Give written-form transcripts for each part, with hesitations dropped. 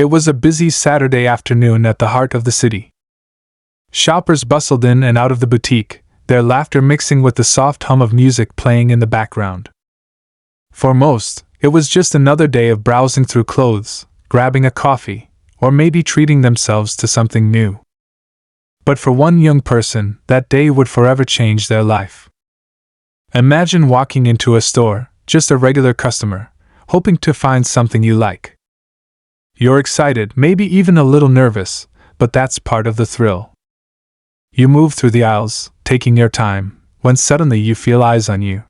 It was a busy Saturday afternoon at the heart of the city. Shoppers bustled in and out of the boutique, their laughter mixing with the soft hum of music playing in the background. For most, it was just another day of browsing through clothes, grabbing a coffee, or maybe treating themselves to something new. But for one young person, that day would forever change their life. Imagine walking into a store, just a regular customer, hoping to find something you like. You're excited, maybe even a little nervous, but that's part of the thrill. You move through the aisles, taking your time, when suddenly you feel eyes on you.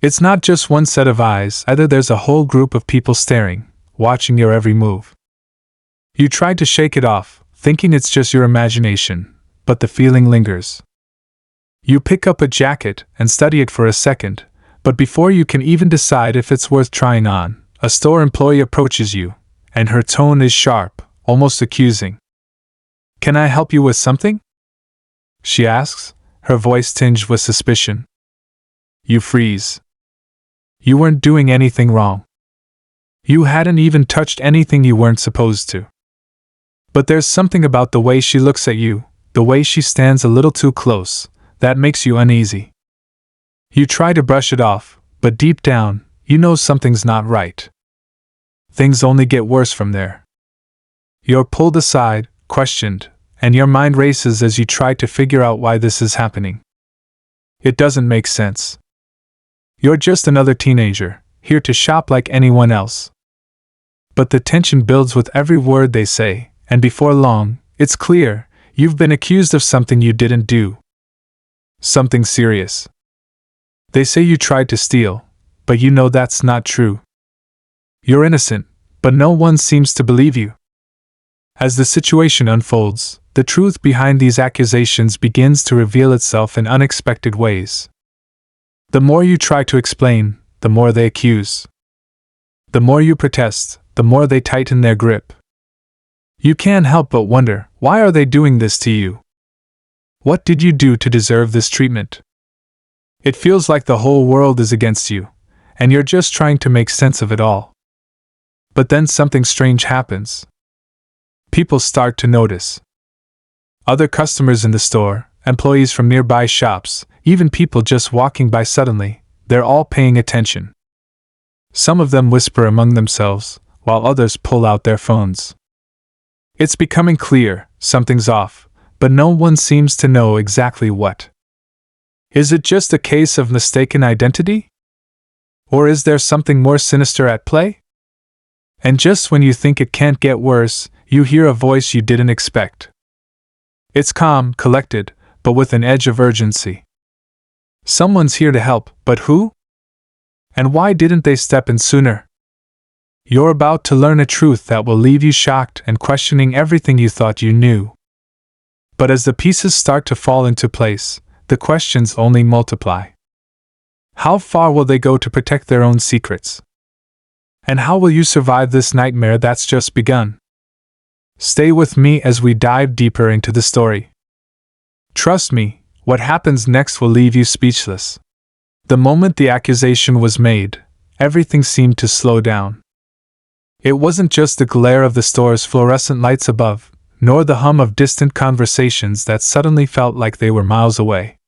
It's not just one set of eyes, either. There's a whole group of people staring, watching your every move. You try to shake it off, thinking it's just your imagination, but the feeling lingers. You pick up a jacket and study it for a second, but before you can even decide if it's worth trying on, a store employee approaches you, and her tone is sharp, almost accusing. "Can I help you with something?" she asks, her voice tinged with suspicion. You freeze. You weren't doing anything wrong. You hadn't even touched anything you weren't supposed to. But there's something about the way she looks at you, the way she stands a little too close, that makes you uneasy. You try to brush it off, but deep down, you know something's not right. Things only get worse from there. You're pulled aside, questioned, and your mind races as you try to figure out why this is happening. It doesn't make sense. You're just another teenager, here to shop like anyone else. But the tension builds with every word they say, and before long, it's clear, you've been accused of something you didn't do. Something serious. They say you tried to steal, but you know that's not true. You're innocent, but no one seems to believe you. As the situation unfolds, the truth behind these accusations begins to reveal itself in unexpected ways. The more you try to explain, the more they accuse. The more you protest, the more they tighten their grip. You can't help but wonder, why are they doing this to you? What did you do to deserve this treatment? It feels like the whole world is against you, and you're just trying to make sense of it all. But then something strange happens. People start to notice. Other customers in the store, employees from nearby shops, even people just walking by suddenly, they're all paying attention. Some of them whisper among themselves, while others pull out their phones. It's becoming clear, something's off, but no one seems to know exactly what. Is it just a case of mistaken identity? Or is there something more sinister at play? And just when you think it can't get worse, you hear a voice you didn't expect. It's calm, collected, but with an edge of urgency. Someone's here to help, but who? And why didn't they step in sooner? You're about to learn a truth that will leave you shocked and questioning everything you thought you knew. But as the pieces start to fall into place, the questions only multiply. How far will they go to protect their own secrets? And how will you survive this nightmare that's just begun? Stay with me as we dive deeper into the story. Trust me, what happens next will leave you speechless. The moment the accusation was made, everything seemed to slow down. It wasn't just the glare of the store's fluorescent lights above, nor the hum of distant conversations that suddenly felt like they were miles away.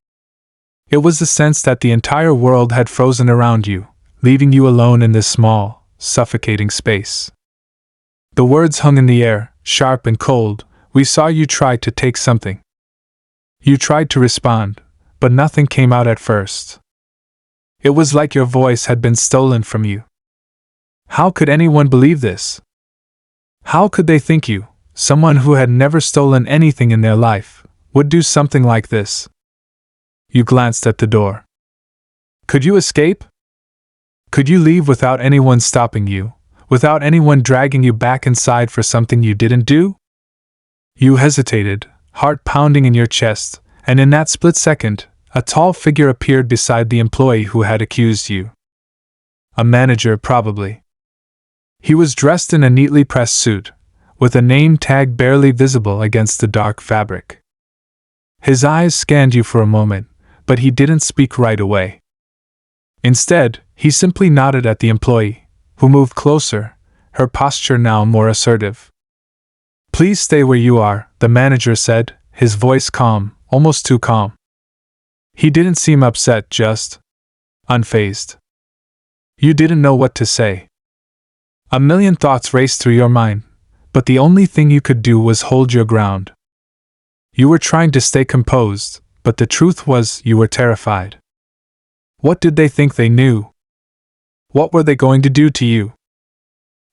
It was the sense that the entire world had frozen around you, leaving you alone in this small, suffocating space. The words hung in the air, sharp and cold. "We saw you try to take something." You tried to respond, but nothing came out at first. It was like your voice had been stolen from you. How could anyone believe this? How could they think you, someone who had never stolen anything in their life, would do something like this? You glanced at the door. Could you escape? Could you leave without anyone stopping you, without anyone dragging you back inside for something you didn't do? You hesitated, heart pounding in your chest, and in that split second, a tall figure appeared beside the employee who had accused you. A manager, probably. He was dressed in a neatly pressed suit, with a name tag barely visible against the dark fabric. His eyes scanned you for a moment, but he didn't speak right away. Instead, he simply nodded at the employee, who moved closer, her posture now more assertive. "Please stay where you are," the manager said, his voice calm, almost too calm. He didn't seem upset, just unfazed. You didn't know what to say. A million thoughts raced through your mind, but the only thing you could do was hold your ground. You were trying to stay composed, but the truth was you were terrified. What did they think they knew? What were they going to do to you?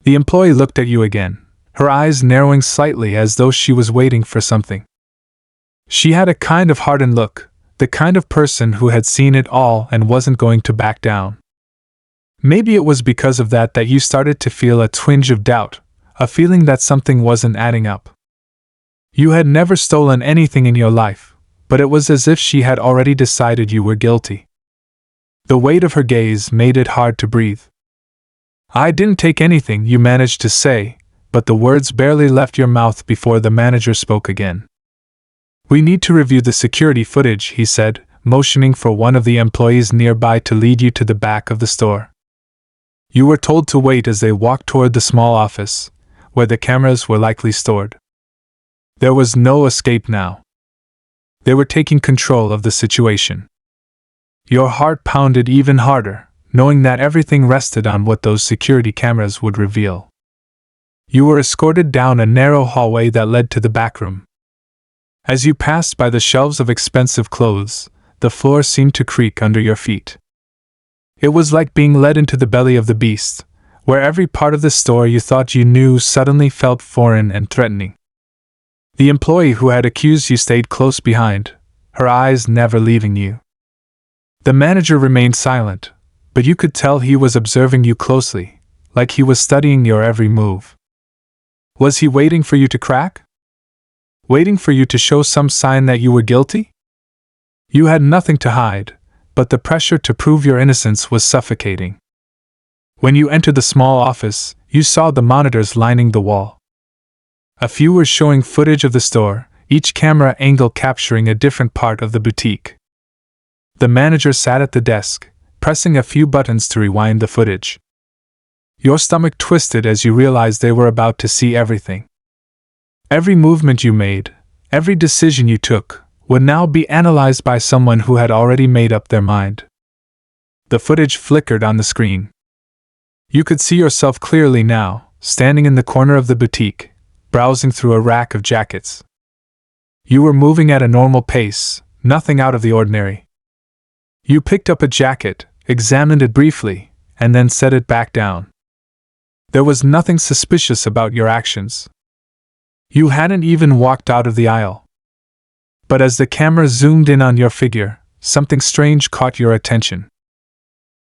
The employee looked at you again, her eyes narrowing slightly as though she was waiting for something. She had a kind of hardened look, the kind of person who had seen it all and wasn't going to back down. Maybe it was because of that you started to feel a twinge of doubt, a feeling that something wasn't adding up. You had never stolen anything in your life, but it was as if she had already decided you were guilty. The weight of her gaze made it hard to breathe. "I didn't take anything," you managed to say, but the words barely left your mouth before the manager spoke again. "We need to review the security footage," he said, motioning for one of the employees nearby to lead you to the back of the store. You were told to wait as they walked toward the small office, where the cameras were likely stored. There was no escape now. They were taking control of the situation. Your heart pounded even harder, knowing that everything rested on what those security cameras would reveal. You were escorted down a narrow hallway that led to the back room. As you passed by the shelves of expensive clothes, the floor seemed to creak under your feet. It was like being led into the belly of the beast, where every part of the store you thought you knew suddenly felt foreign and threatening. The employee who had accused you stayed close behind, her eyes never leaving you. The manager remained silent, but you could tell he was observing you closely, like he was studying your every move. Was he waiting for you to crack? Waiting for you to show some sign that you were guilty? You had nothing to hide, but the pressure to prove your innocence was suffocating. When you entered the small office, you saw the monitors lining the wall. A few were showing footage of the store, each camera angle capturing a different part of the boutique. The manager sat at the desk, pressing a few buttons to rewind the footage. Your stomach twisted as you realized they were about to see everything. Every movement you made, every decision you took, would now be analyzed by someone who had already made up their mind. The footage flickered on the screen. You could see yourself clearly now, standing in the corner of the boutique, browsing through a rack of jackets. You were moving at a normal pace, nothing out of the ordinary. You picked up a jacket, examined it briefly, and then set it back down. There was nothing suspicious about your actions. You hadn't even walked out of the aisle. But as the camera zoomed in on your figure, something strange caught your attention.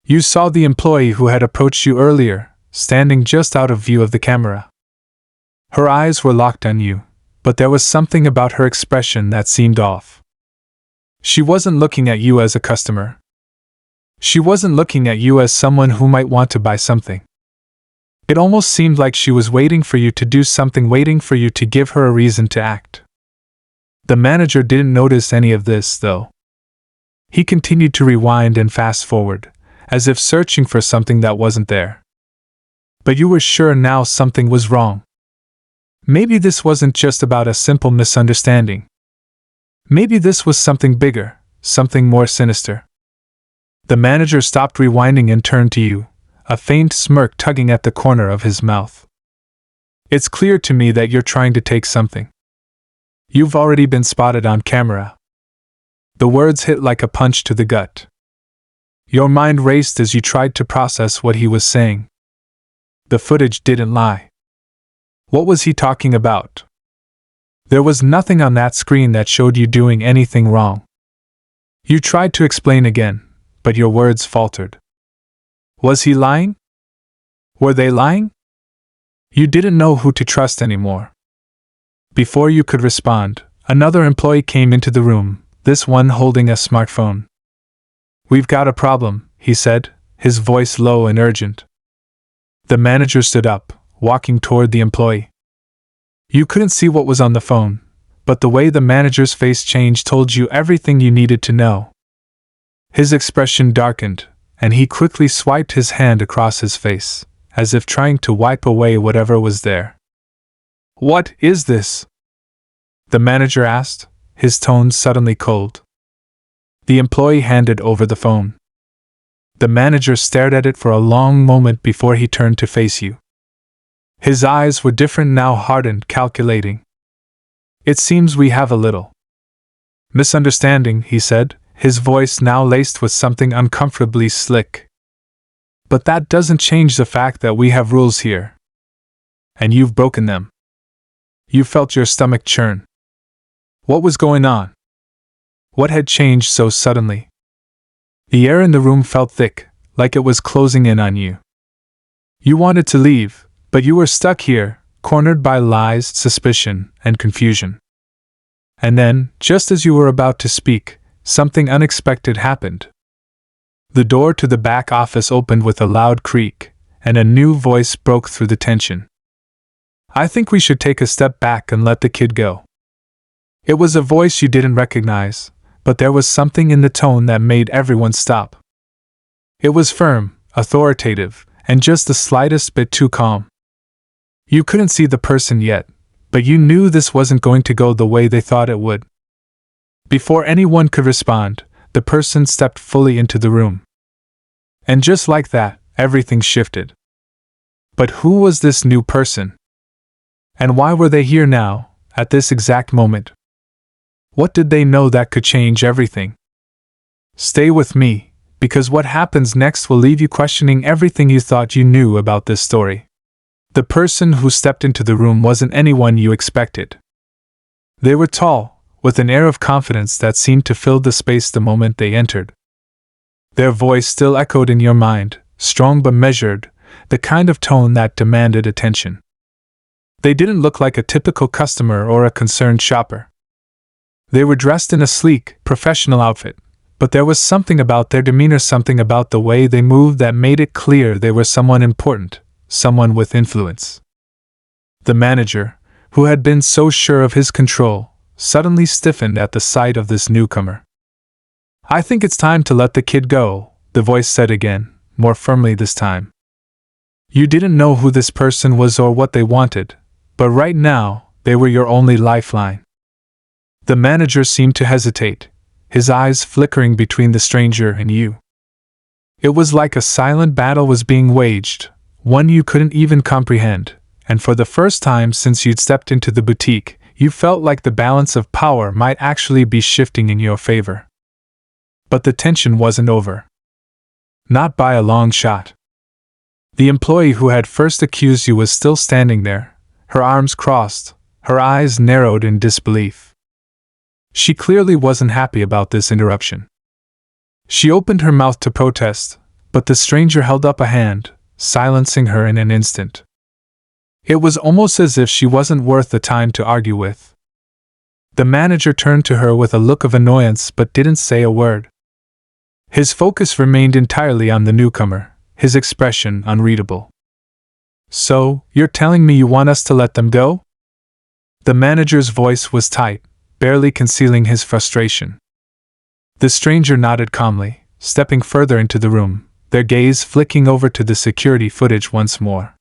You saw the employee who had approached you earlier, standing just out of view of the camera. Her eyes were locked on you, but there was something about her expression that seemed off. She wasn't looking at you as a customer. She wasn't looking at you as someone who might want to buy something. It almost seemed like she was waiting for you to do something, waiting for you to give her a reason to act. The manager didn't notice any of this, though. He continued to rewind and fast forward, as if searching for something that wasn't there. But you were sure now something was wrong. Maybe this wasn't just about a simple misunderstanding. Maybe this was something bigger, something more sinister. The manager stopped rewinding and turned to you, a faint smirk tugging at the corner of his mouth. "It's clear to me that you're trying to take something. You've already been spotted on camera." The words hit like a punch to the gut. Your mind raced as you tried to process what he was saying. The footage didn't lie. What was he talking about? There was nothing on that screen that showed you doing anything wrong. You tried to explain again, but your words faltered. Was he lying? Were they lying? You didn't know who to trust anymore. Before you could respond, another employee came into the room, this one holding a smartphone. "We've got a problem," he said, his voice low and urgent. The manager stood up, walking toward the employee. You couldn't see what was on the phone, but the way the manager's face changed told you everything you needed to know. His expression darkened, and he quickly swiped his hand across his face, as if trying to wipe away whatever was there. "What is this?" the manager asked, his tone suddenly cold. The employee handed over the phone. The manager stared at it for a long moment before he turned to face you. His eyes were different now, hardened, calculating. "It seems we have a little misunderstanding," he said, his voice now laced with something uncomfortably slick. "But that doesn't change the fact that we have rules here. And you've broken them." You felt your stomach churn. What was going on? What had changed so suddenly? The air in the room felt thick, like it was closing in on you. You wanted to leave, but you were stuck here, cornered by lies, suspicion, and confusion. And then, just as you were about to speak, something unexpected happened. The door to the back office opened with a loud creak, and a new voice broke through the tension. "I think we should take a step back and let the kid go." It was a voice you didn't recognize, but there was something in the tone that made everyone stop. It was firm, authoritative, and just the slightest bit too calm. You couldn't see the person yet, but you knew this wasn't going to go the way they thought it would. Before anyone could respond, the person stepped fully into the room. And just like that, everything shifted. But who was this new person? And why were they here now, at this exact moment? What did they know that could change everything? Stay with me, because what happens next will leave you questioning everything you thought you knew about this story. The person who stepped into the room wasn't anyone you expected. They were tall, with an air of confidence that seemed to fill the space the moment they entered. Their voice still echoed in your mind, strong but measured, the kind of tone that demanded attention. They didn't look like a typical customer or a concerned shopper. They were dressed in a sleek, professional outfit, but there was something about their demeanor, something about the way they moved that made it clear they were someone important, someone with influence. The manager, who had been so sure of his control, suddenly stiffened at the sight of this newcomer. "I think it's time to let the kid go," the voice said again, more firmly this time. You didn't know who this person was or what they wanted, but right now, they were your only lifeline. The manager seemed to hesitate, his eyes flickering between the stranger and you. It was like a silent battle was being waged, one you couldn't even comprehend, and for the first time since you'd stepped into the boutique, you felt like the balance of power might actually be shifting in your favor. But the tension wasn't over. Not by a long shot. The employee who had first accused you was still standing there, her arms crossed, her eyes narrowed in disbelief. She clearly wasn't happy about this interruption. She opened her mouth to protest, but the stranger held up a hand, silencing her in an instant. It was almost as if she wasn't worth the time to argue with. The manager turned to her with a look of annoyance but didn't say a word. His focus remained entirely on the newcomer, his expression unreadable. "So, you're telling me you want us to let them go?" The manager's voice was tight, barely concealing his frustration. The stranger nodded calmly, stepping further into the room, their gaze flicking over to the security footage once more.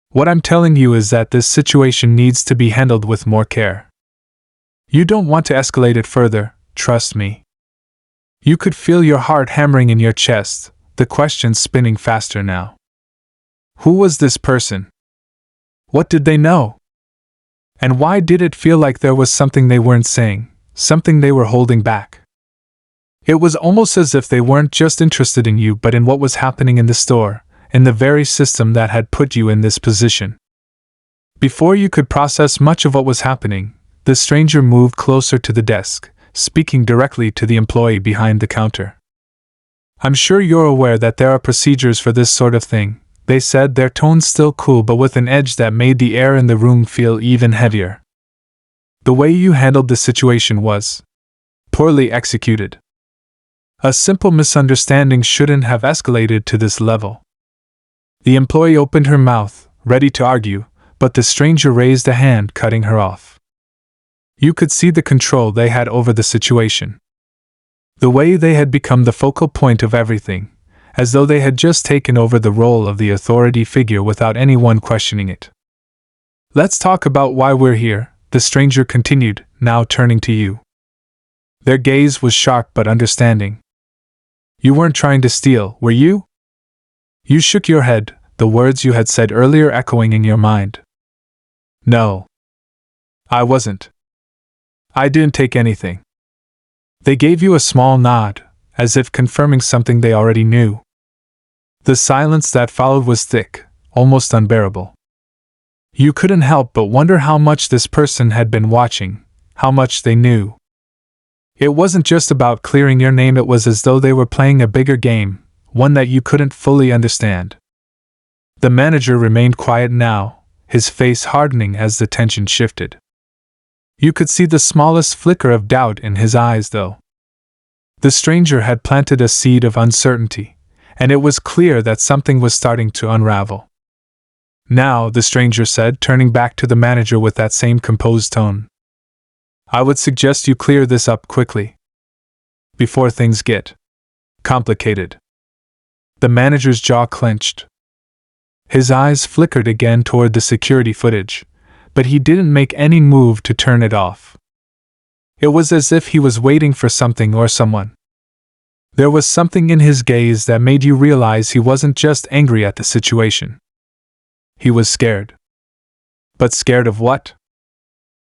"What I'm telling you is that this situation needs to be handled with more care. You don't want to escalate it further, trust me." You could feel your heart hammering in your chest, the questions spinning faster now. Who was this person? What did they know? And why did it feel like there was something they weren't saying, something they were holding back? It was almost as if they weren't just interested in you but in what was happening in the store, in the very system that had put you in this position. Before you could process much of what was happening, the stranger moved closer to the desk, speaking directly to the employee behind the counter. "I'm sure you're aware that there are procedures for this sort of thing," they said, their tone still cool but with an edge that made the air in the room feel even heavier. "The way you handled the situation was poorly executed. A simple misunderstanding shouldn't have escalated to this level." The employee opened her mouth, ready to argue, but the stranger raised a hand, cutting her off. You could see the control they had over the situation. The way they had become the focal point of everything, as though they had just taken over the role of the authority figure without anyone questioning it. "Let's talk about why we're here," the stranger continued, now turning to you. Their gaze was sharp but understanding. "You weren't trying to steal, were you?" You shook your head, the words you had said earlier echoing in your mind. "No. I wasn't. I didn't take anything." They gave you a small nod, as if confirming something they already knew. The silence that followed was thick, almost unbearable. You couldn't help but wonder how much this person had been watching, how much they knew. It wasn't just about clearing your name, it was as though they were playing a bigger game, one that you couldn't fully understand. The manager remained quiet now, his face hardening as the tension shifted. You could see the smallest flicker of doubt in his eyes, though. The stranger had planted a seed of uncertainty, and it was clear that something was starting to unravel. "Now," the stranger said, turning back to the manager with that same composed tone, "I would suggest you clear this up quickly, before things get complicated." The manager's jaw clenched. His eyes flickered again toward the security footage, but he didn't make any move to turn it off. It was as if he was waiting for something or someone. There was something in his gaze that made you realize he wasn't just angry at the situation. He was scared. But scared of what?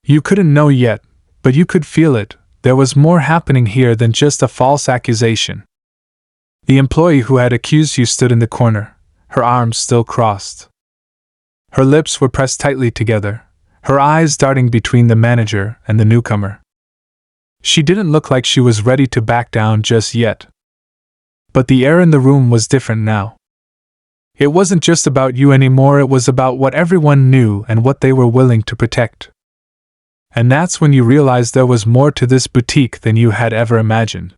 You couldn't know yet, but you could feel it. There was more happening here than just a false accusation. The employee who had accused you stood in the corner, her arms still crossed. Her lips were pressed tightly together, her eyes darting between the manager and the newcomer. She didn't look like she was ready to back down just yet. But the air in the room was different now. It wasn't just about you anymore, it was about what everyone knew and what they were willing to protect. And that's when you realized there was more to this boutique than you had ever imagined.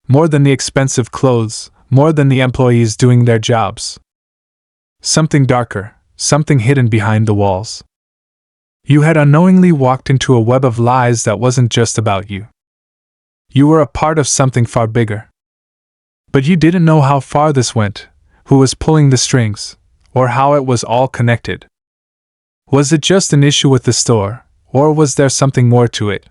More than the expensive clothes, more than the employees doing their jobs. Something darker, something hidden behind the walls. You had unknowingly walked into a web of lies that wasn't just about you. You were a part of something far bigger. But you didn't know how far this went, who was pulling the strings, or how it was all connected. Was it just an issue with the store, or was there something more to it?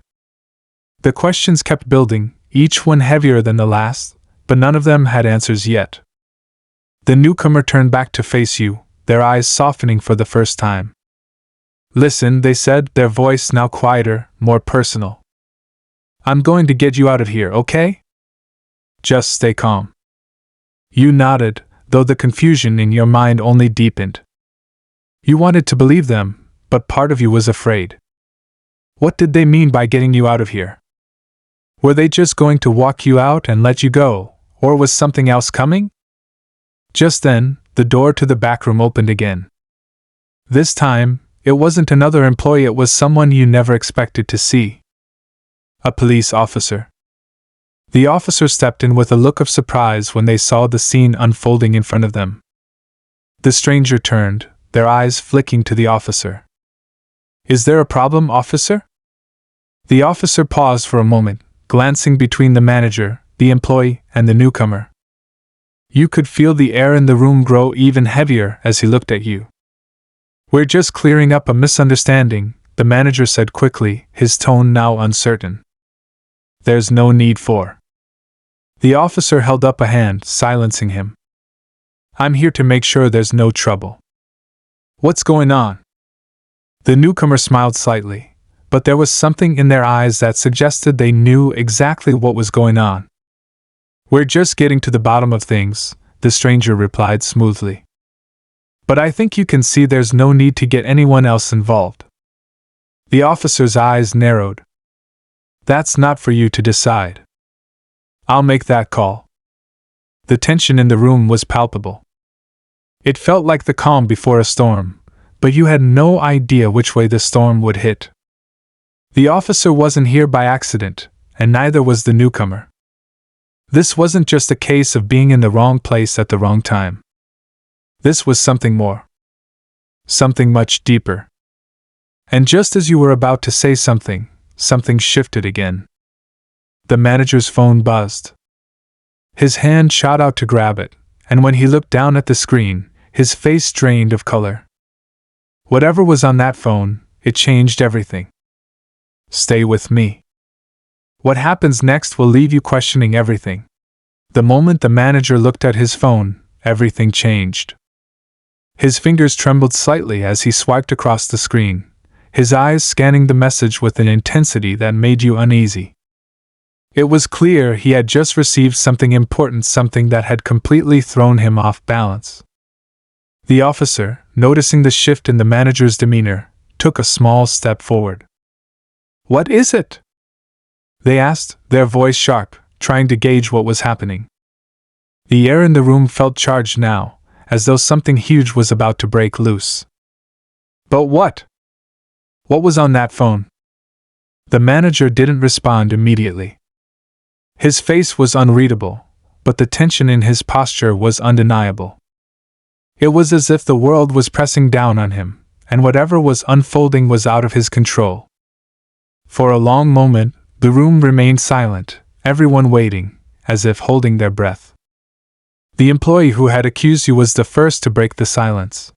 The questions kept building, each one heavier than the last, but none of them had answers yet. The newcomer turned back to face you, their eyes softening for the first time. "Listen," they said, their voice now quieter, more personal. "I'm going to get you out of here, okay? Just stay calm." You nodded, though the confusion in your mind only deepened. You wanted to believe them, but part of you was afraid. What did they mean by getting you out of here? Were they just going to walk you out and let you go, or was something else coming? Just then, the door to the back room opened again. This time, it wasn't another employee, it was someone you never expected to see. A police officer. The officer stepped in with a look of surprise when they saw the scene unfolding in front of them. The stranger turned, their eyes flicking to the officer. "Is there a problem, officer?" The officer paused for a moment, glancing between the manager, the employee, and the newcomer. You could feel the air in the room grow even heavier as he looked at you. "We're just clearing up a misunderstanding," the manager said quickly, his tone now uncertain. "There's no need for." The officer held up a hand, silencing him. "I'm here to make sure there's no trouble." "What's going on?" The newcomer smiled slightly, but there was something in their eyes that suggested they knew exactly what was going on. "We're just getting to the bottom of things," the stranger replied smoothly. "But I think you can see there's no need to get anyone else involved." The officer's eyes narrowed. "That's not for you to decide. I'll make that call." The tension in the room was palpable. It felt like the calm before a storm, but you had no idea which way the storm would hit. The officer wasn't here by accident, and neither was the newcomer. This wasn't just a case of being in the wrong place at the wrong time. This was something more. Something much deeper. And just as you were about to say something, something shifted again. The manager's phone buzzed. His hand shot out to grab it, and when he looked down at the screen, his face drained of color. Whatever was on that phone, it changed everything. Stay with me. What happens next will leave you questioning everything. The moment the manager looked at his phone, everything changed. His fingers trembled slightly as he swiped across the screen, his eyes scanning the message with an intensity that made you uneasy. It was clear he had just received something important, something that had completely thrown him off balance. The officer, noticing the shift in the manager's demeanor, took a small step forward. "What is it?" they asked, their voice sharp, trying to gauge what was happening. The air in the room felt charged now, as though something huge was about to break loose. "But what? What was on that phone?" The manager didn't respond immediately. His face was unreadable, but the tension in his posture was undeniable. It was as if the world was pressing down on him, and whatever was unfolding was out of his control. For a long moment, the room remained silent, everyone waiting, as if holding their breath. The employee who had accused you was the first to break the silence.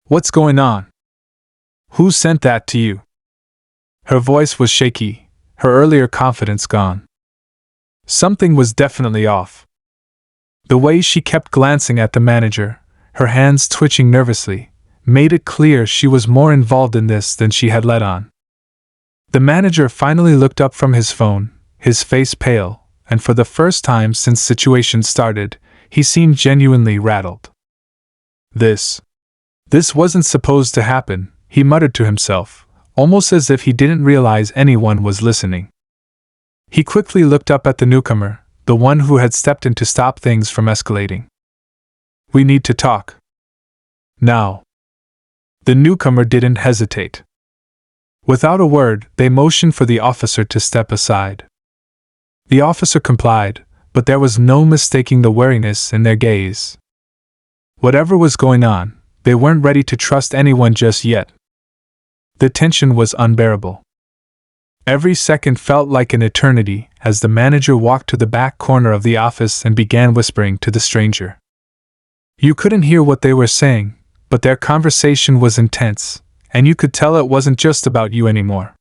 "What's going on? Who sent that to you?" Her voice was shaky, her earlier confidence gone. Something was definitely off. The way she kept glancing at the manager, her hands twitching nervously, made it clear she was more involved in this than she had let on. The manager finally looked up from his phone, his face pale, and for the first time since the situation started, he seemed genuinely rattled. This wasn't supposed to happen, he muttered to himself, almost as if he didn't realize anyone was listening. He quickly looked up at the newcomer, the one who had stepped in to stop things from escalating. "We need to talk. Now." The newcomer didn't hesitate. Without a word, they motioned for the officer to step aside. The officer complied, but there was no mistaking the wariness in their gaze. Whatever was going on, they weren't ready to trust anyone just yet. The tension was unbearable. Every second felt like an eternity as the manager walked to the back corner of the office and began whispering to the stranger. You couldn't hear what they were saying, but their conversation was intense, and you could tell it wasn't just about you anymore.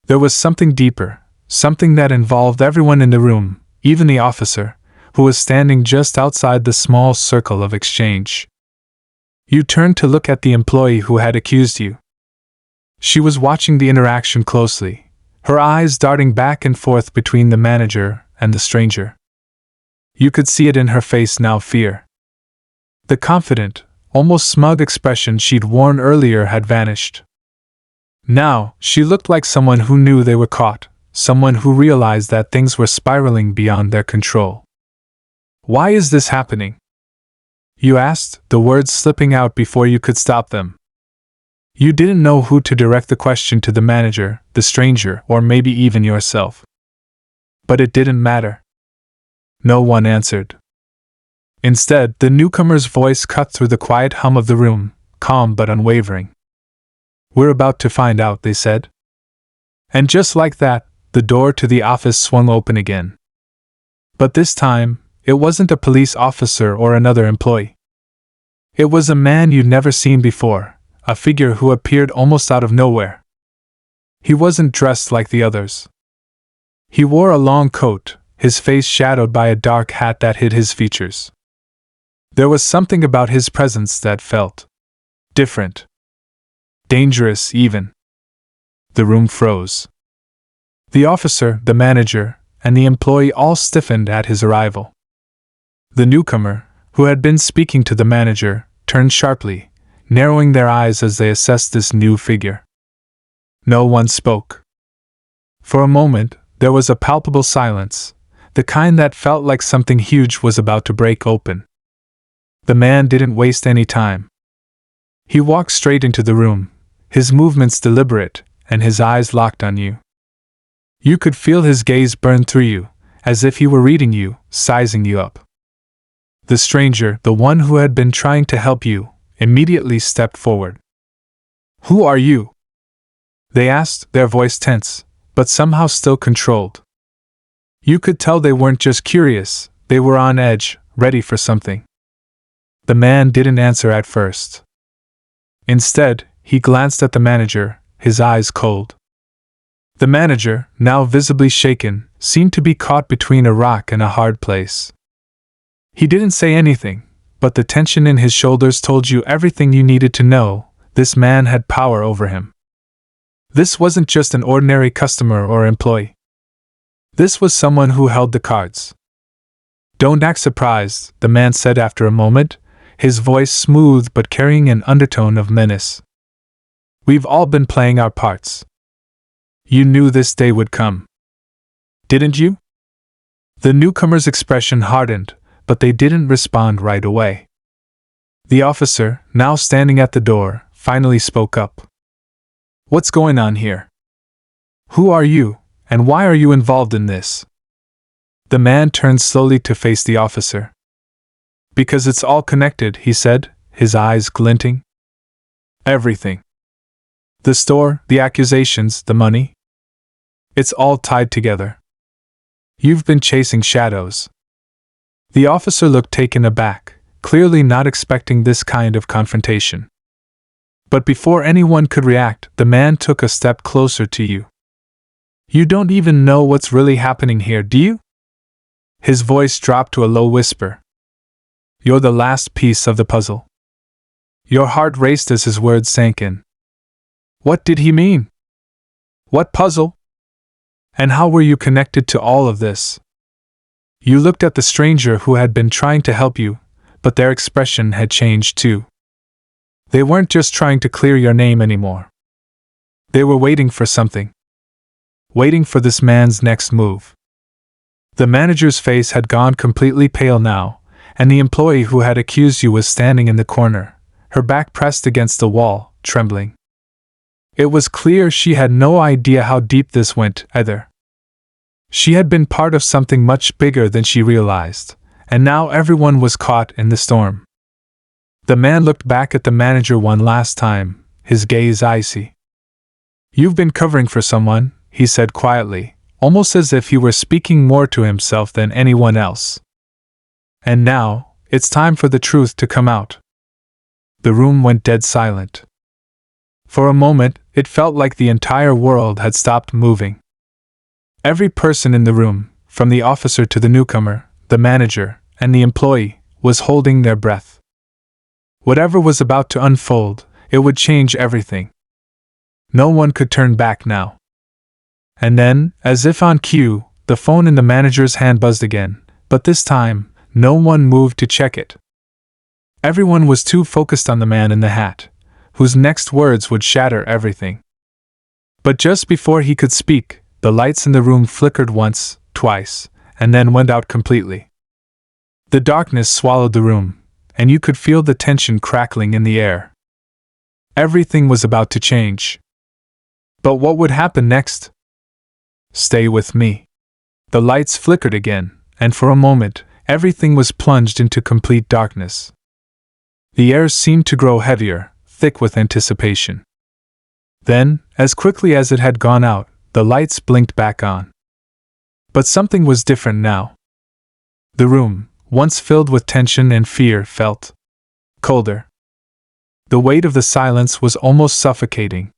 There was something deeper, something that involved everyone in the room, even the officer, who was standing just outside the small circle of exchange. You turned to look at the employee who had accused you. She was watching the interaction closely, her eyes darting back and forth between the manager and the stranger. You could see it in her face now, fear. The confident, almost smug expression she'd worn earlier had vanished. Now, she looked like someone who knew they were caught, someone who realized that things were spiraling beyond their control. "Why is this happening?" you asked, the words slipping out before you could stop them. You didn't know who to direct the question to, the manager, the stranger, or maybe even yourself. But it didn't matter. No one answered. Instead, the newcomer's voice cut through the quiet hum of the room, calm but unwavering. "We're about to find out," they said. And just like that, the door to the office swung open again. But this time, it wasn't a police officer or another employee. It was a man you'd never seen before, a figure who appeared almost out of nowhere. He wasn't dressed like the others. He wore a long coat, his face shadowed by a dark hat that hid his features. There was something about his presence that felt different. Dangerous, even. The room froze. The officer, the manager, and the employee all stiffened at his arrival. The newcomer, who had been speaking to the manager, turned sharply, narrowing their eyes as they assessed this new figure. No one spoke. For a moment, there was a palpable silence, the kind that felt like something huge was about to break open. The man didn't waste any time. He walked straight into the room, his movements deliberate, and his eyes locked on you. You could feel his gaze burn through you, as if he were reading you, sizing you up. The stranger, the one who had been trying to help you, immediately stepped forward. "Who are you?" they asked, their voice tense, but somehow still controlled. You could tell they weren't just curious, they were on edge, ready for something. The man didn't answer at first. Instead, he glanced at the manager, his eyes cold. The manager, now visibly shaken, seemed to be caught between a rock and a hard place. He didn't say anything, but the tension in his shoulders told you everything you needed to know. This man had power over him. This wasn't just an ordinary customer or employee. This was someone who held the cards. "Don't act surprised," the man said after a moment, his voice smooth but carrying an undertone of menace. "We've all been playing our parts. You knew this day would come. Didn't you?" The newcomer's expression hardened, but they didn't respond right away. The officer, now standing at the door, finally spoke up. "What's going on here? Who are you, and why are you involved in this?" The man turned slowly to face the officer. "Because it's all connected," he said, his eyes glinting. "Everything. The store, the accusations, the money. It's all tied together. You've been chasing shadows." The officer looked taken aback, clearly not expecting this kind of confrontation. But before anyone could react, the man took a step closer to you. "You don't even know what's really happening here, do you?" His voice dropped to a low whisper. "You're the last piece of the puzzle." Your heart raced as his words sank in. What did he mean? What puzzle? And how were you connected to all of this? You looked at the stranger who had been trying to help you, but their expression had changed too. They weren't just trying to clear your name anymore. They were waiting for something. Waiting for this man's next move. The manager's face had gone completely pale now, and the employee who had accused you was standing in the corner, her back pressed against the wall, trembling. It was clear she had no idea how deep this went, either. She had been part of something much bigger than she realized, and now everyone was caught in the storm. The man looked back at the manager one last time, his gaze icy. "You've been covering for someone," he said quietly, almost as if he were speaking more to himself than anyone else. "And now, it's time for the truth to come out." The room went dead silent. For a moment, it felt like the entire world had stopped moving. Every person in the room, from the officer to the newcomer, the manager, and the employee, was holding their breath. Whatever was about to unfold, it would change everything. No one could turn back now. And then, as if on cue, the phone in the manager's hand buzzed again, but this time, no one moved to check it. Everyone was too focused on the man in the hat, whose next words would shatter everything. But just before he could speak, the lights in the room flickered once, twice, and then went out completely. The darkness swallowed the room, and you could feel the tension crackling in the air. Everything was about to change. But what would happen next? Stay with me. The lights flickered again, and for a moment, everything was plunged into complete darkness. The air seemed to grow heavier, thick with anticipation. Then, as quickly as it had gone out, the lights blinked back on. But something was different now. The room, once filled with tension and fear, felt colder. The weight of the silence was almost suffocating.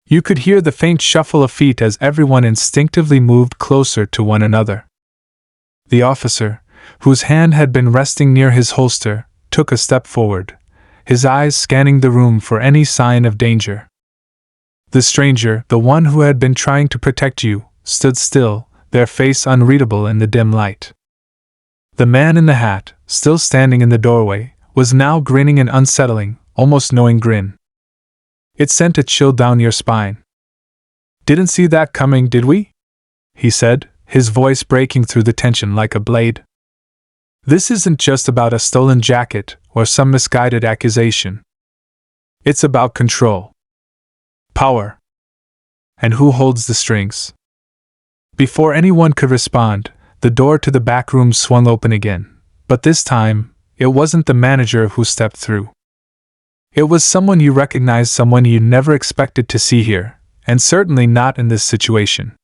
You could hear the faint shuffle of feet as everyone instinctively moved closer to one another. The officer, whose hand had been resting near his holster, took a step forward, his eyes scanning the room for any sign of danger. The stranger, the one who had been trying to protect you, stood still, their face unreadable in the dim light. The man in the hat, still standing in the doorway, was now grinning an unsettling, almost knowing grin. It sent a chill down your spine. "Didn't see that coming, did we?" he said, his voice breaking through the tension like a blade. "This isn't just about a stolen jacket or some misguided accusation. It's about control. Power. And who holds the strings?" Before anyone could respond, the door to the back room swung open again, but this time, it wasn't the manager who stepped through. It was someone you recognized, someone you never expected to see here, and certainly not in this situation.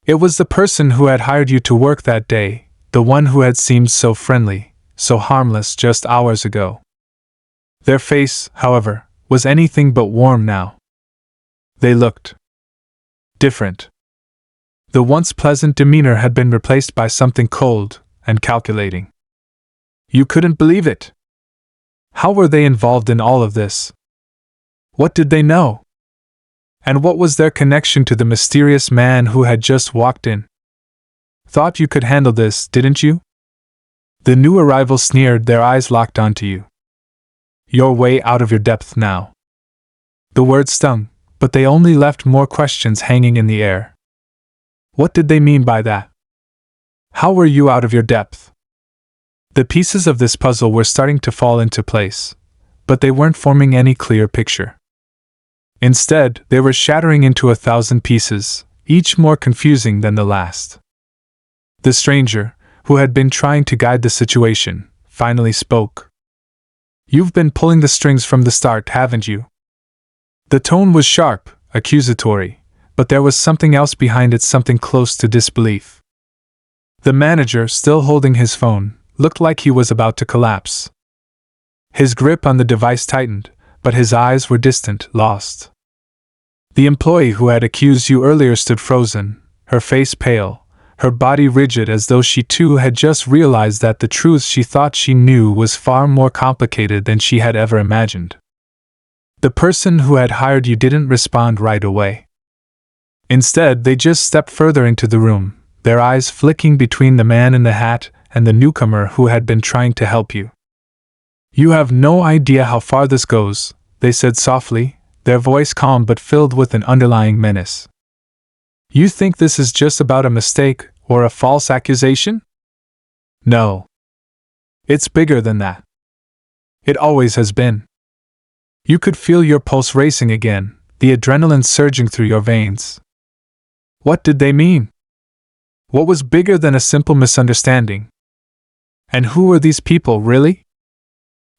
It was the person who had hired you to work that day, the one who had seemed so friendly, so harmless just hours ago. Their face, however, was anything but warm now. They looked different. The once pleasant demeanor had been replaced by something cold and calculating. You couldn't believe it. How were they involved in all of this? What did they know? And what was their connection to the mysterious man who had just walked in? Thought you could handle this, didn't you? The new arrival sneered, their eyes locked onto you. You're way out of your depth now. The words stung, but they only left more questions hanging in the air. What did they mean by that? How were you out of your depth? The pieces of this puzzle were starting to fall into place, but they weren't forming any clear picture. Instead, they were shattering into 1,000 pieces, each more confusing than the last. The stranger, who had been trying to guide the situation, finally spoke. You've been pulling the strings from the start, haven't you? The tone was sharp, accusatory, but there was something else behind it, something close to disbelief. The manager, still holding his phone, looked like he was about to collapse. His grip on the device tightened, but his eyes were distant, lost. The employee who had accused you earlier stood frozen, her face pale, her body rigid, as though she too had just realized that the truth she thought she knew was far more complicated than she had ever imagined. The person who had hired you didn't respond right away. Instead, they just stepped further into the room, their eyes flicking between the man in the hat and the newcomer who had been trying to help you. You have no idea how far this goes, they said softly, their voice calm but filled with an underlying menace. You think this is just about a mistake or a false accusation? No. It's bigger than that. It always has been. You could feel your pulse racing again, the adrenaline surging through your veins. What did they mean? What was bigger than a simple misunderstanding? And who were these people, really?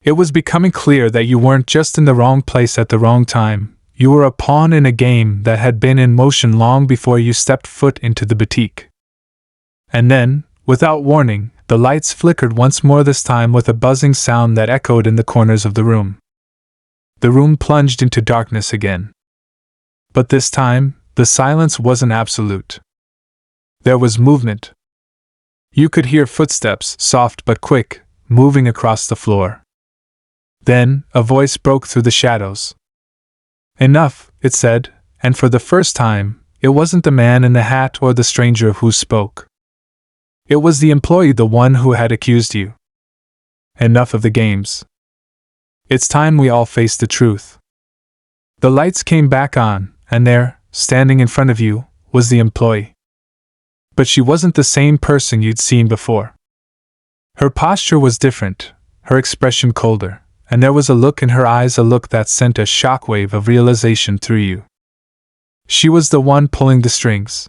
It was becoming clear that you weren't just in the wrong place at the wrong time, you were a pawn in a game that had been in motion long before you stepped foot into the boutique. And then, without warning, the lights flickered once more, this time with a buzzing sound that echoed in the corners of the room. The room plunged into darkness again. But this time, the silence wasn't absolute. There was movement. You could hear footsteps, soft but quick, moving across the floor. Then, a voice broke through the shadows. Enough, it said, and for the first time, it wasn't the man in the hat or the stranger who spoke. It was the employee, the one who had accused you. Enough of the games. It's time we all face the truth. The lights came back on, and there, standing in front of you, was the employee. But she wasn't the same person you'd seen before. Her posture was different, her expression colder, and there was a look in her eyes, a look that sent a shockwave of realization through you. She was the one pulling the strings.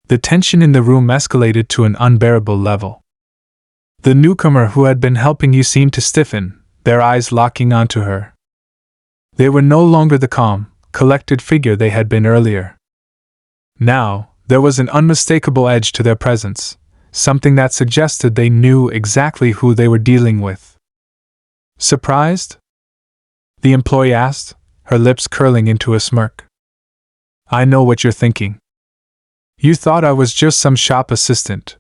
The tension in the room escalated to an unbearable level. The newcomer who had been helping you seemed to stiffen, their eyes locking onto her. They were no longer the calm, collected figure they had been earlier. Now, there was an unmistakable edge to their presence, something that suggested they knew exactly who they were dealing with. Surprised? The employee asked, her lips curling into a smirk. I know what you're thinking. You thought I was just some shop assistant.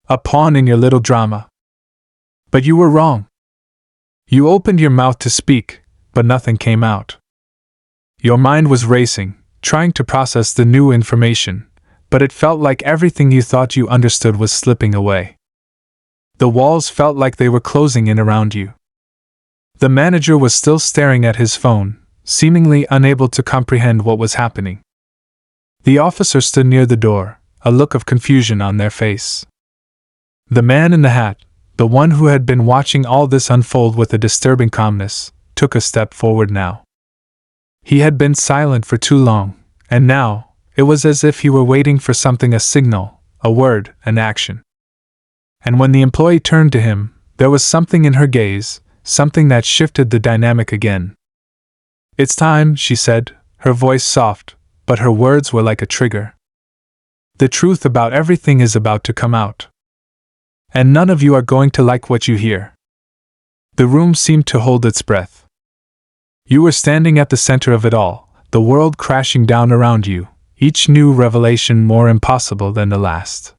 A pawn in your little drama. But you were wrong. You opened your mouth to speak, but nothing came out. Your mind was racing, trying to process the new information, but it felt like everything you thought you understood was slipping away. The walls felt like they were closing in around you. The manager was still staring at his phone, seemingly unable to comprehend what was happening. The officer stood near the door, a look of confusion on their face. The man in the hat, the one who had been watching all this unfold with a disturbing calmness, took a step forward now. He had been silent for too long, and now, it was as if he were waiting for something, a signal, a word, an action. And when the employee turned to him, there was something in her gaze, something that shifted the dynamic again. It's time, she said, her voice soft, but her words were like a trigger. The truth about everything is about to come out. And none of you are going to like what you hear. The room seemed to hold its breath. You were standing at the center of it all, the world crashing down around you, each new revelation more impossible than the last.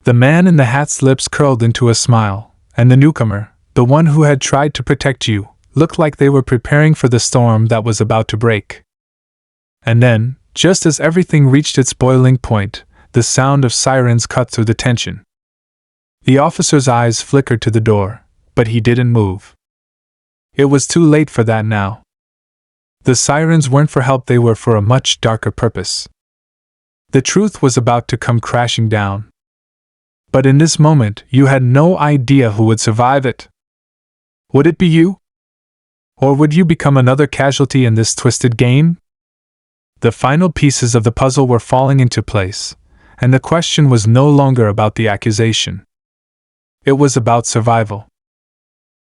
The man in the hat's lips curled into a smile, and the newcomer, the one who had tried to protect you, looked like they were preparing for the storm that was about to break. And then, just as everything reached its boiling point, the sound of sirens cut through the tension. The officer's eyes flickered to the door, but he didn't move. It was too late for that now. The sirens weren't for help, they were for a much darker purpose. The truth was about to come crashing down. But in this moment, you had no idea who would survive it. Would it be you? Or would you become another casualty in this twisted game? The final pieces of the puzzle were falling into place, and the question was no longer about the accusation. It was about survival.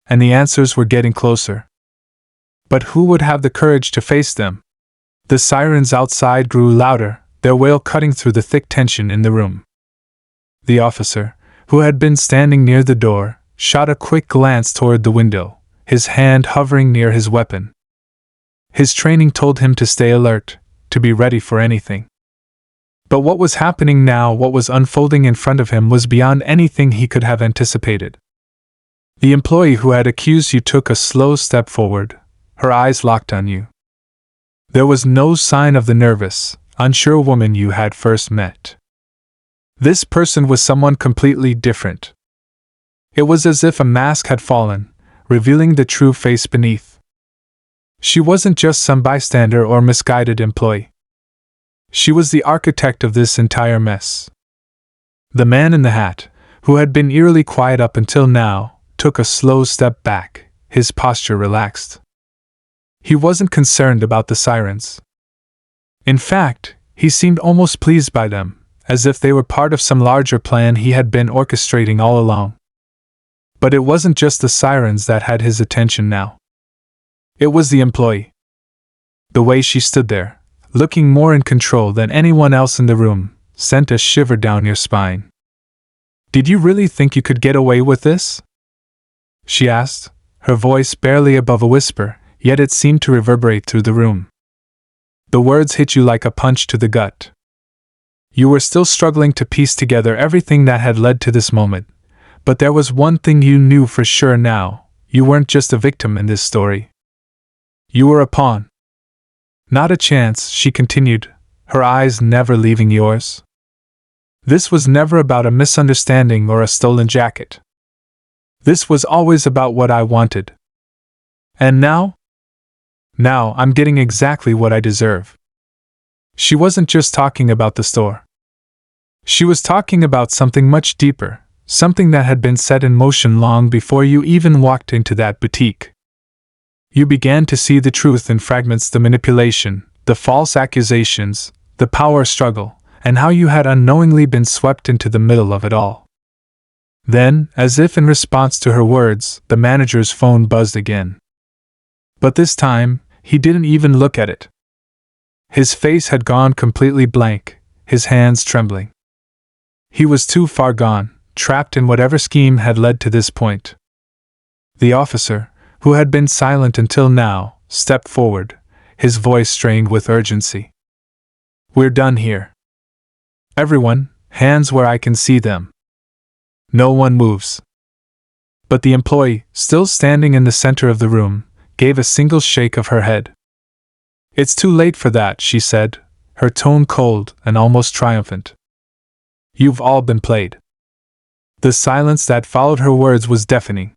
And the answers were getting closer. But who would have the courage to face them? The sirens outside grew louder, their wail cutting through the thick tension in the room. The officer, who had been standing near the door, shot a quick glance toward the window, his hand hovering near his weapon. His training told him to stay alert, to be ready for anything. But what was happening now, what was unfolding in front of him, was beyond anything he could have anticipated. The employee who had accused you took a slow step forward, her eyes locked on you. There was no sign of the nervous, unsure woman you had first met. This person was someone completely different. It was as if a mask had fallen, revealing the true face beneath. She wasn't just some bystander or misguided employee. She was the architect of this entire mess. The man in the hat, who had been eerily quiet up until now, took a slow step back, his posture relaxed. He wasn't concerned about the sirens. In fact, he seemed almost pleased by them, as if they were part of some larger plan he had been orchestrating all along. But it wasn't just the sirens that had his attention now. It was the employee. The way she stood there, looking more in control than anyone else in the room, sent a shiver down your spine. "Did you really think you could get away with this?" she asked, her voice barely above a whisper, yet it seemed to reverberate through the room. The words hit you like a punch to the gut. You were still struggling to piece together everything that had led to this moment, but there was one thing you knew for sure now: you weren't just a victim in this story. You were a pawn. "Not a chance," she continued, her eyes never leaving yours. "This was never about a misunderstanding or a stolen jacket. This was always about what I wanted. And now? Now I'm getting exactly what I deserve." She wasn't just talking about the store. She was talking about something much deeper, something that had been set in motion long before you even walked into that boutique. You began to see the truth in fragments: the manipulation, the false accusations, the power struggle, and how you had unknowingly been swept into the middle of it all. Then, as if in response to her words, the manager's phone buzzed again. But this time, he didn't even look at it. His face had gone completely blank, his hands trembling. He was too far gone, trapped in whatever scheme had led to this point. The officer, who had been silent until now, stepped forward, his voice strained with urgency. "We're done here. Everyone, hands where I can see them." No one moves. But the employee, still standing in the center of the room, gave a single shake of her head. "It's too late for that," she said, her tone cold and almost triumphant. "You've all been played." The silence that followed her words was deafening.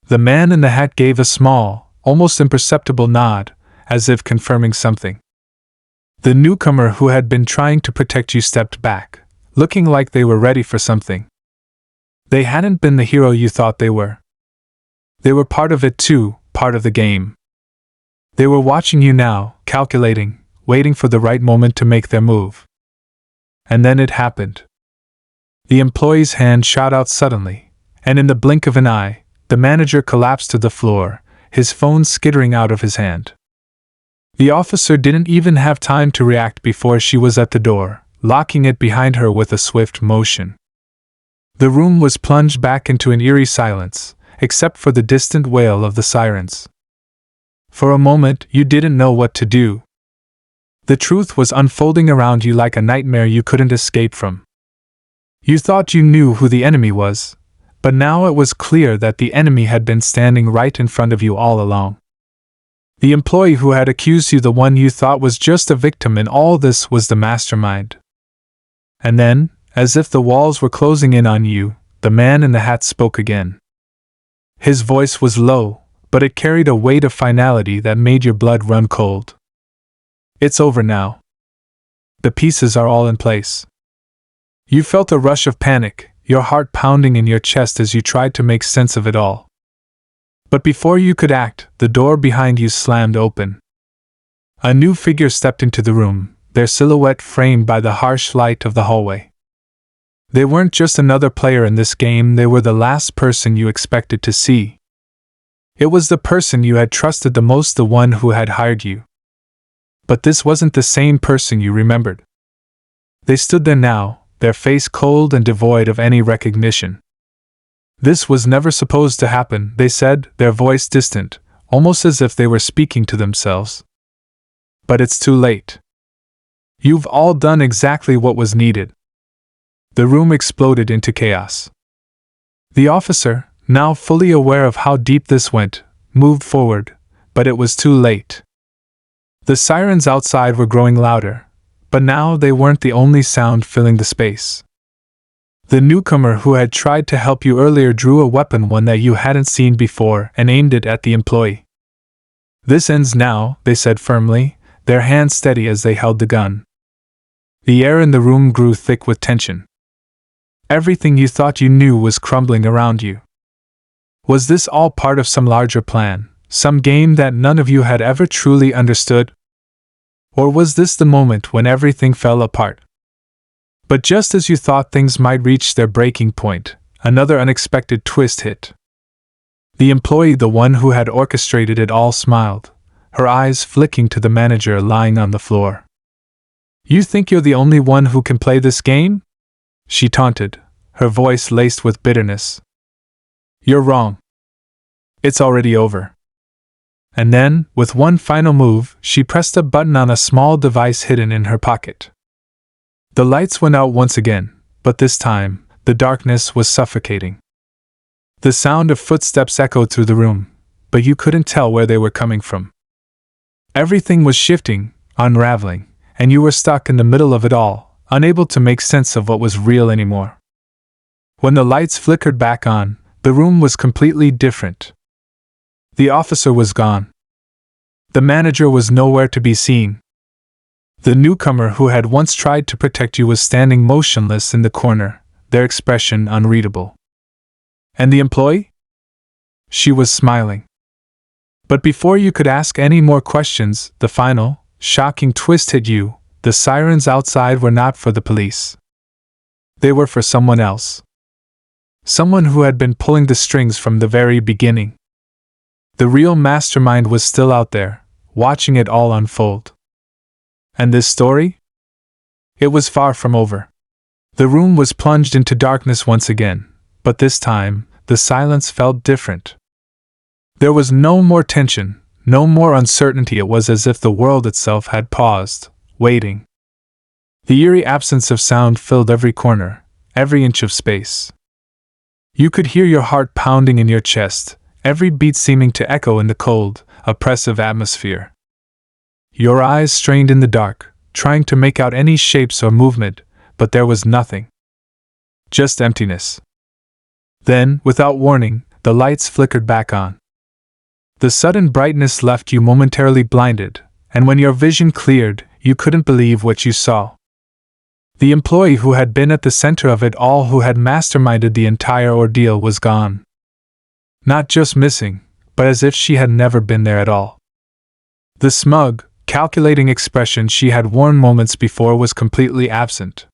The man in the hat gave a small, almost imperceptible nod, as if confirming something. The newcomer who had been trying to protect you stepped back, looking like they were ready for something. They hadn't been the hero you thought they were. They were part of it too, part of the game. They were watching you now, calculating, waiting for the right moment to make their move. And then it happened. The employee's hand shot out suddenly, and in the blink of an eye, the manager collapsed to the floor, his phone skittering out of his hand. The officer didn't even have time to react before she was at the door, locking it behind her with a swift motion. The room was plunged back into an eerie silence, except for the distant wail of the sirens. For a moment, you didn't know what to do. The truth was unfolding around you like a nightmare you couldn't escape from. You thought you knew who the enemy was, but now it was clear that the enemy had been standing right in front of you all along. The employee who had accused you, the one you thought was just a victim in all this, was the mastermind. And then, as if the walls were closing in on you, the man in the hat spoke again. His voice was low, but it carried a weight of finality that made your blood run cold. It's over now. The pieces are all in place. You felt a rush of panic, your heart pounding in your chest as you tried to make sense of it all. But before you could act, the door behind you slammed open. A new figure stepped into the room, their silhouette framed by the harsh light of the hallway. They weren't just another player in this game, they were the last person you expected to see. It was the person you had trusted the most, the one who had hired you. But this wasn't the same person you remembered. They stood there now, their face cold and devoid of any recognition. "This was never supposed to happen," they said, their voice distant, almost as if they were speaking to themselves. "But it's too late. You've all done exactly what was needed." The room exploded into chaos. The officer, now fully aware of how deep this went, moved forward, but it was too late. The sirens outside were growing louder, but now they weren't the only sound filling the space. The newcomer who had tried to help you earlier drew a weapon, one that you hadn't seen before, and aimed it at the employee. "This ends now," they said firmly, their hands steady as they held the gun. The air in the room grew thick with tension. Everything you thought you knew was crumbling around you. Was this all part of some larger plan, some game that none of you had ever truly understood? Or was this the moment when everything fell apart? But just as you thought things might reach their breaking point, another unexpected twist hit. The employee, the one who had orchestrated it all, smiled, her eyes flicking to the manager lying on the floor. "You think you're the only one who can play this game?" she taunted, her voice laced with bitterness. "You're wrong. It's already over." And then, with one final move, she pressed a button on a small device hidden in her pocket. The lights went out once again, but this time, the darkness was suffocating. The sound of footsteps echoed through the room, but you couldn't tell where they were coming from. Everything was shifting, unraveling, and you were stuck in the middle of it all, unable to make sense of what was real anymore. When the lights flickered back on, the room was completely different. The officer was gone. The manager was nowhere to be seen. The newcomer who had once tried to protect you was standing motionless in the corner, their expression unreadable. And the employee? She was smiling. But before you could ask any more questions, the final, shocking twist hit you. The sirens outside were not for the police. They were for someone else. Someone who had been pulling the strings from the very beginning. The real mastermind was still out there, watching it all unfold. And this story? It was far from over. The room was plunged into darkness once again, but this time, the silence felt different. There was no more tension, no more uncertainty. It was as if the world itself had paused, waiting. The eerie absence of sound filled every corner, every inch of space. You could hear your heart pounding in your chest, every beat seeming to echo in the cold, oppressive atmosphere. Your eyes strained in the dark, trying to make out any shapes or movement, but there was nothing. Just emptiness. Then, without warning, the lights flickered back on. The sudden brightness left you momentarily blinded, and when your vision cleared, you couldn't believe what you saw. The employee who had been at the center of it all, who had masterminded the entire ordeal, was gone. Not just missing, but as if she had never been there at all. The smug, calculating expression she had worn moments before was completely absent.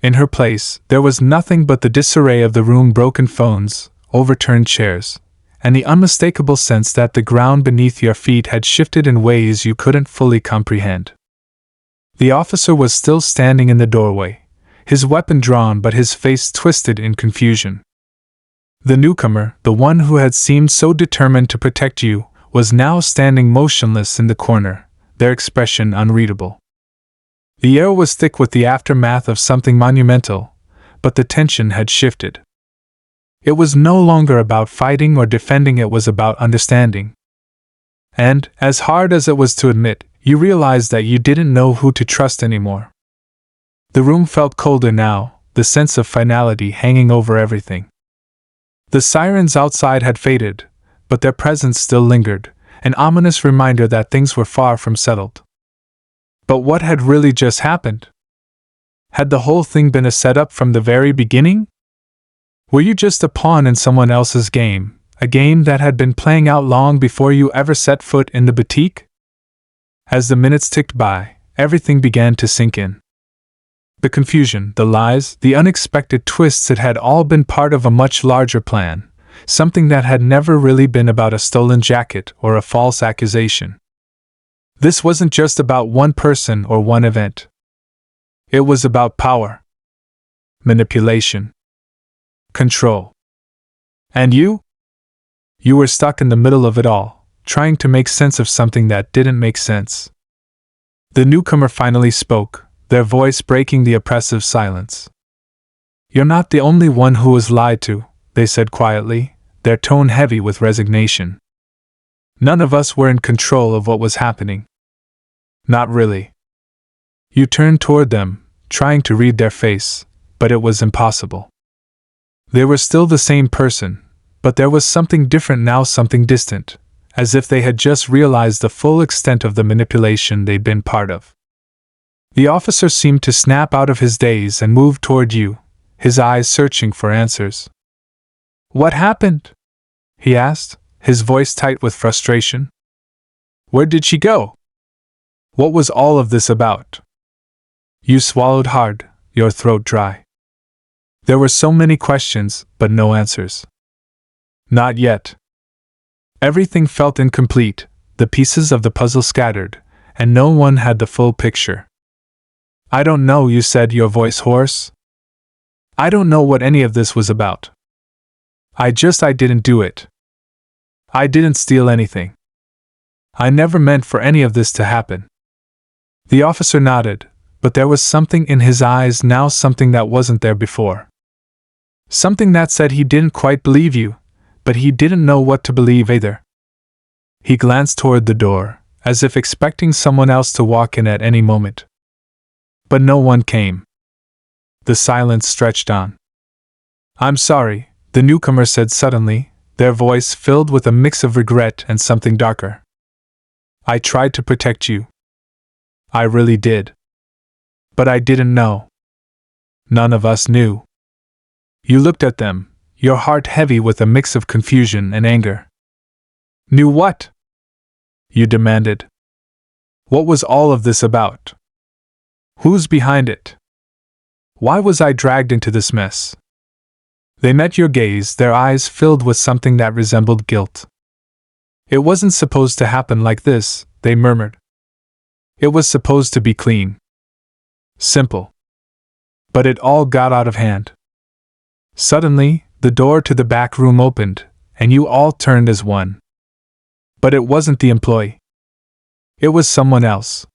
In her place, there was nothing but the disarray of the room, broken phones, overturned chairs, and the unmistakable sense that the ground beneath your feet had shifted in ways you couldn't fully comprehend. The officer was still standing in the doorway, his weapon drawn but his face twisted in confusion. The newcomer, the one who had seemed so determined to protect you, was now standing motionless in the corner, their expression unreadable. The air was thick with the aftermath of something monumental, but the tension had shifted. It was no longer about fighting or defending, it was about understanding. And, as hard as it was to admit, you realized that you didn't know who to trust anymore. The room felt colder now, the sense of finality hanging over everything. The sirens outside had faded, but their presence still lingered, an ominous reminder that things were far from settled. But what had really just happened? Had the whole thing been a setup from the very beginning? Were you just a pawn in someone else's game, a game that had been playing out long before you ever set foot in the boutique? As the minutes ticked by, everything began to sink in. The confusion, the lies, the unexpected twists, it had all been part of a much larger plan, something that had never really been about a stolen jacket or a false accusation. This wasn't just about one person or one event. It was about power, manipulation, control. And you? You were stuck in the middle of it all, trying to make sense of something that didn't make sense. The newcomer finally spoke, their voice breaking the oppressive silence. "You're not the only one who was lied to," they said quietly, their tone heavy with resignation. "None of us were in control of what was happening." "Not really." You turned toward them, trying to read their face, but it was impossible. They were still the same person, but there was something different now, something distant, as if they had just realized the full extent of the manipulation they'd been part of. The officer seemed to snap out of his daze and move toward you, his eyes searching for answers. "What happened?" he asked, his voice tight with frustration. "Where did she go? What was all of this about?" You swallowed hard, your throat dry. There were so many questions, but no answers. Not yet. Everything felt incomplete, the pieces of the puzzle scattered, and no one had the full picture. "I don't know," you said, your voice hoarse. "I don't know what any of this was about. I didn't do it. I didn't steal anything. I never meant for any of this to happen." The officer nodded, but there was something in his eyes now, something that wasn't there before. Something that said he didn't quite believe you, but he didn't know what to believe either. He glanced toward the door, as if expecting someone else to walk in at any moment. But no one came. The silence stretched on. "I'm sorry," the newcomer said suddenly, their voice filled with a mix of regret and something darker. "I tried to protect you. I really did. But I didn't know. None of us knew." You looked at them, your heart heavy with a mix of confusion and anger. "Knew what?" you demanded. "What was all of this about? Who's behind it? Why was I dragged into this mess?" They met your gaze, their eyes filled with something that resembled guilt. "It wasn't supposed to happen like this," they murmured. "It was supposed to be clean. Simple. But it all got out of hand." Suddenly, the door to the back room opened, and you all turned as one. But it wasn't the employee. It was someone else.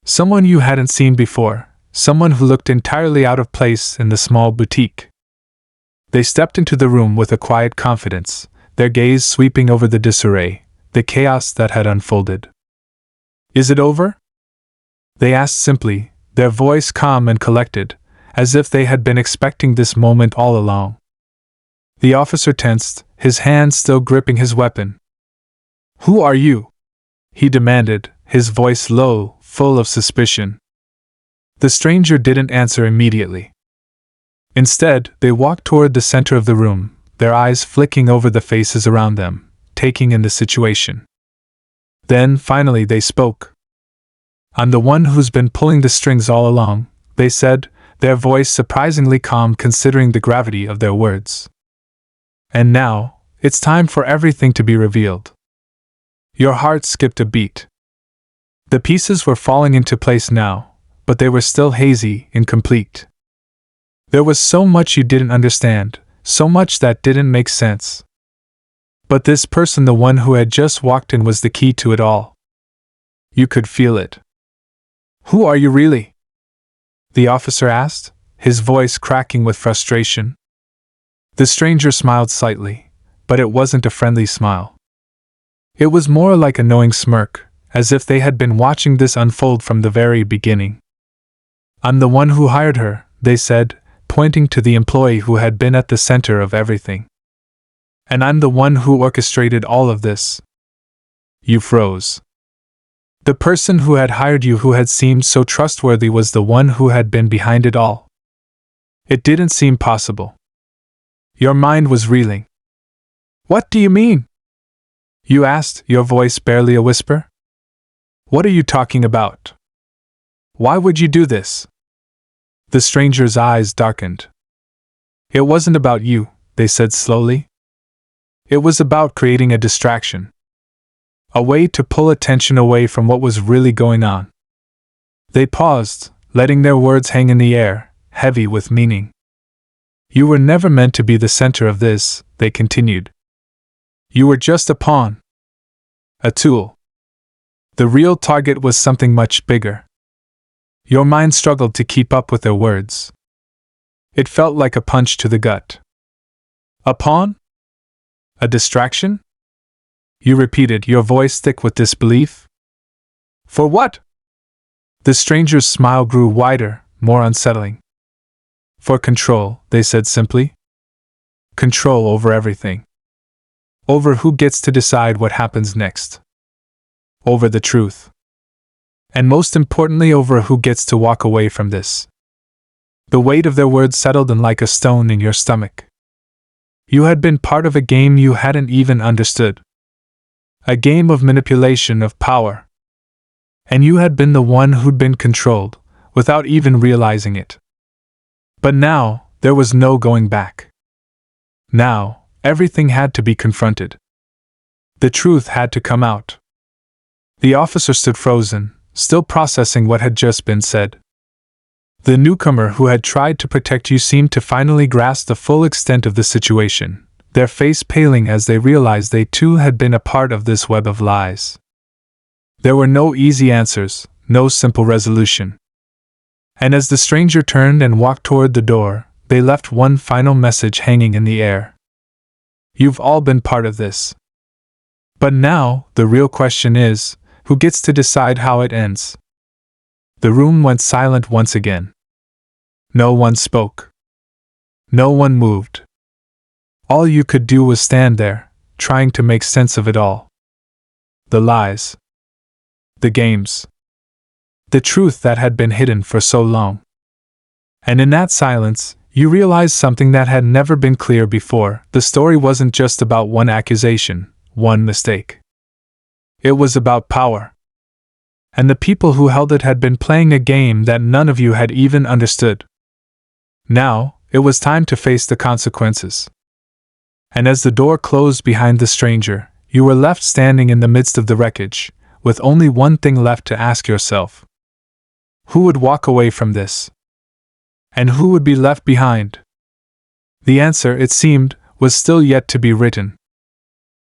Someone you hadn't seen before, someone who looked entirely out of place in the small boutique. They stepped into the room with a quiet confidence, their gaze sweeping over the disarray, the chaos that had unfolded. "Is it over?" they asked simply, their voice calm and collected, as if they had been expecting this moment all along. The officer tensed, his hand still gripping his weapon. "Who are you?" he demanded, his voice low, full of suspicion. The stranger didn't answer immediately. Instead, they walked toward the center of the room, their eyes flicking over the faces around them, taking in the situation. Then, finally, they spoke. "I'm the one who's been pulling the strings all along," they said, their voice surprisingly calm considering the gravity of their words. "And now, it's time for everything to be revealed." Your heart skipped a beat. The pieces were falling into place now, but they were still hazy, incomplete. There was so much you didn't understand, so much that didn't make sense. But this person, the one who had just walked in, was the key to it all. You could feel it. "Who are you really?" the officer asked, his voice cracking with frustration. The stranger smiled slightly, but it wasn't a friendly smile. It was more like a knowing smirk, as if they had been watching this unfold from the very beginning. "I'm the one who hired her," they said, pointing to the employee who had been at the center of everything. "And I'm the one who orchestrated all of this." You froze. The person who had hired you, who had seemed so trustworthy, was the one who had been behind it all. It didn't seem possible. Your mind was reeling. "What do you mean?" you asked, your voice barely a whisper. "What are you talking about? Why would you do this?" The stranger's eyes darkened. "It wasn't about you," they said slowly. "It was about creating a distraction. A way to pull attention away from what was really going on." They paused, letting their words hang in the air, heavy with meaning. "You were never meant to be the center of this," they continued. "You were just a pawn. A tool. The real target was something much bigger." Your mind struggled to keep up with their words. It felt like a punch to the gut. "A pawn? A distraction?" you repeated, your voice thick with disbelief. "For what?" The stranger's smile grew wider, more unsettling. "For control," they said simply. "Control over everything. Over who gets to decide what happens next. Over the truth. And most importantly, over who gets to walk away from this." The weight of their words settled in like a stone in your stomach. You had been part of a game you hadn't even understood. A game of manipulation, of power. And you had been the one who'd been controlled, without even realizing it. But now, there was no going back. Now, everything had to be confronted. The truth had to come out. The officer stood frozen, still processing what had just been said. The newcomer who had tried to protect you seemed to finally grasp the full extent of the situation, their face paling as they realized they too had been a part of this web of lies. There were no easy answers, no simple resolution. And as the stranger turned and walked toward the door, they left one final message hanging in the air. You've all been part of this. But now, the real question is, who gets to decide how it ends? The room went silent once again. No one spoke. No one moved. All you could do was stand there, trying to make sense of it all. The lies. The games. The truth that had been hidden for so long. And in that silence, you realized something that had never been clear before. The story wasn't just about one accusation, one mistake. It was about power. And the people who held it had been playing a game that none of you had even understood. Now, it was time to face the consequences. And as the door closed behind the stranger, you were left standing in the midst of the wreckage, with only one thing left to ask yourself. Who would walk away from this? And who would be left behind? The answer, it seemed, was still yet to be written.